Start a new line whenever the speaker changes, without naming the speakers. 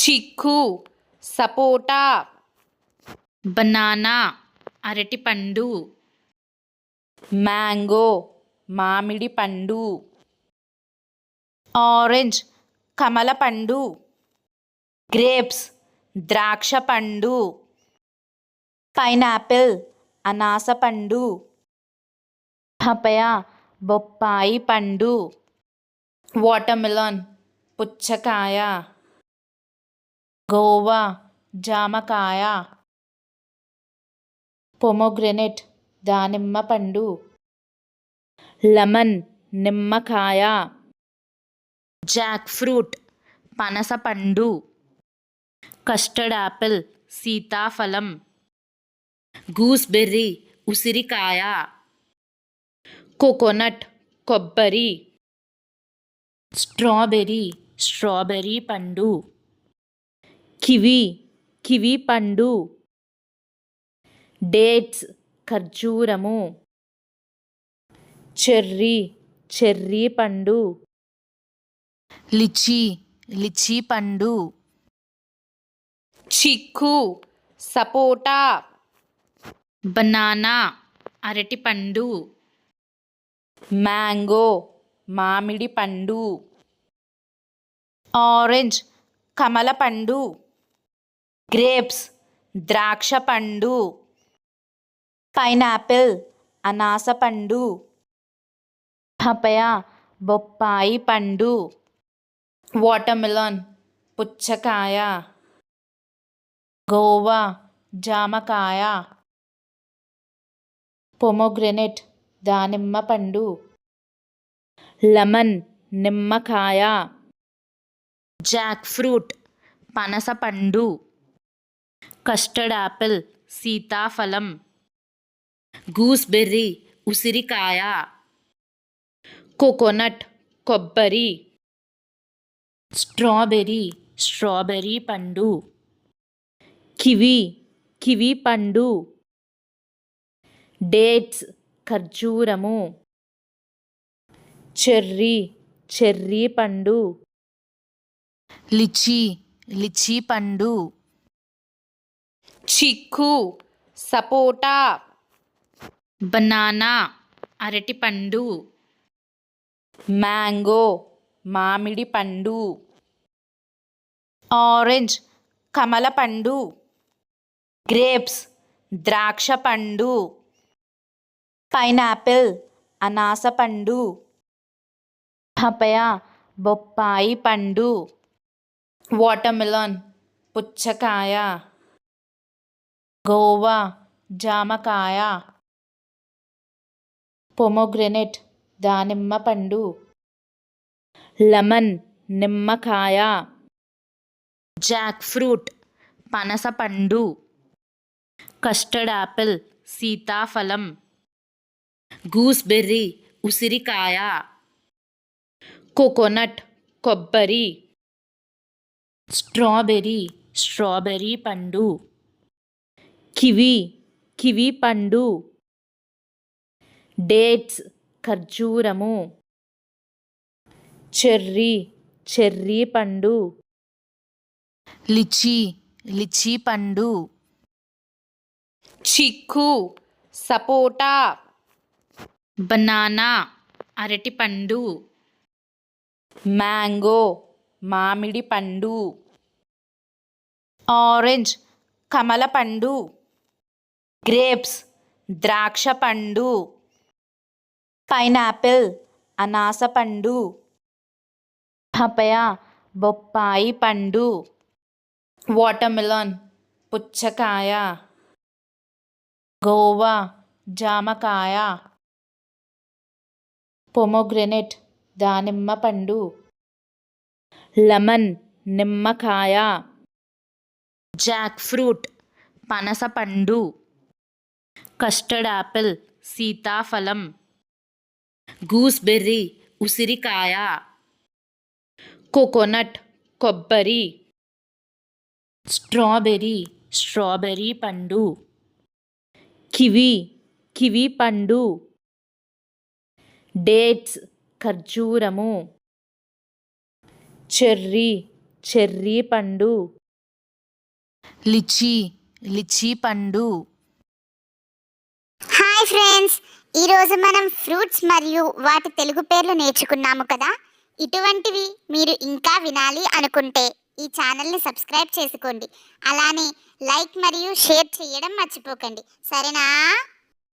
చిక్కు, సపోటా, బనానా అరటిపండు, మ్యాంగో మామిడి పండు, ఆరెంజ్ కమలపండు, గ్రేప్స్ ద్రాక్ష పండు, పైనాపిల్ అనాస పండు, పపాయ బొప్పాయి పండు, వాటర్మెలన్ పుచ్చకాయ, గోవా జామకాయ, పొమోగ్రెనేట్ దానిమ్మ పండు, లెమన్ నిమ్మకాయ, జాక్ ఫ్రూట్ పనస పండు, కస్టర్డ్ యాపిల్ సీతాఫలం, గూస్బెర్రీ ఉసిరికాయ, కోకోనట్ కొబ్బరి, స్ట్రాబెర్రీ పండు, కివి పండు, డేట్స్ ఖర్జూరము, చెర్రీ పండు, లిచీ పండు, చిక్కు, సపోటా, బనానా అరటిపండు, మ్యాంగో మామిడి పండు, ఆరెంజ్ కమలపండు, గ్రేప్స్ ద్రాక్ష పండు, పైనాపిల్ అనాస పండు, పపాయ బొప్పాయి పండు, వాటర్మెలన్ పుచ్చకాయ, గోవా జామకాయ, పొమోగ్రెనేట్ దానిమ్మ పండు, లెమన్ నిమ్మకాయ, జాక్ ఫ్రూట్ పనస పండు, కస్టర్డ్ యాపిల్ సీతాఫలం, గూస్బెర్రీ ఉసిరికాయ, కోకోనట్ కొబ్బరి, స్ట్రాబెర్రీ పండు, కివి పండు, డేట్స్ ఖర్జూరము, చెర్రీ పండు, లిచీ పండు, చిక్కు, సపోటా, బనానా అరటిపండు, మ్యాంగో మామిడి పండు, ఆరెంజ్ కమలపండు, గ్రేప్స్ ద్రాక్ష పండు, పైనాపిల్ అనాస పండు, పపాయ బొప్పాయి పండు, వాటర్మెలన్ పుచ్చకాయ, గోవా జామకాయ, పొమోగ్రెనేట్ దానిమ్మ పండు, లెమన్ నిమ్మకాయ, జాక్ ఫ్రూట్ పనస పండు, కస్టర్డ్ యాపిల్ సీతాఫలం, గూస్బెర్రీ ఉసిరికాయ, కోకోనట్ కొబ్బరి, స్ట్రాబెర్రీ పండు, కివి పండు, డేట్స్ ఖర్జూరము, చెర్రీ పండు, లిచీ పండు, చిక్కు, సపోటా, బనానా అరటిపండు, మ్యాంగో మామిడి పండు, ఆరెంజ్ కమలపండు, గ్రేప్స్ ద్రాక్ష పండు, పైనాపిల్ అనాస పండు, పపాయ బొప్పాయి పండు, వాటర్మెలన్ పుచ్చకాయ, గోవా జామకాయ, పొమోగ్రెనేట్ దానిమ్మ పండు, లెమన్ నిమ్మకాయ, జాక్ ఫ్రూట్ పనస పండు, కస్టర్డ్ యాపిల్ సీతాఫలం, గూస్బెర్రీ ఉసిరికాయ, కోకోనట్ కొబ్బరి, స్ట్రాబెర్రీ పండు, కివి పండు, డేట్స్ ఖర్జూరము, చెర్రీ పండు. లిచీ లిచీ పండు.
హాయ్ ఫ్రెండ్స్, ఈరోజు మనం ఫ్రూట్స్ మరియు వాటి తెలుగు పేర్లు నేర్చుకున్నాము కదా. ఇటువంటివి మీరు ఇంకా వినాలి అనుకుంటే ఈ ఛానల్ని సబ్స్క్రైబ్ చేసుకోండి. అలానే లైక్ మరియు షేర్ చేయడం మర్చిపోకండి, సరేనా?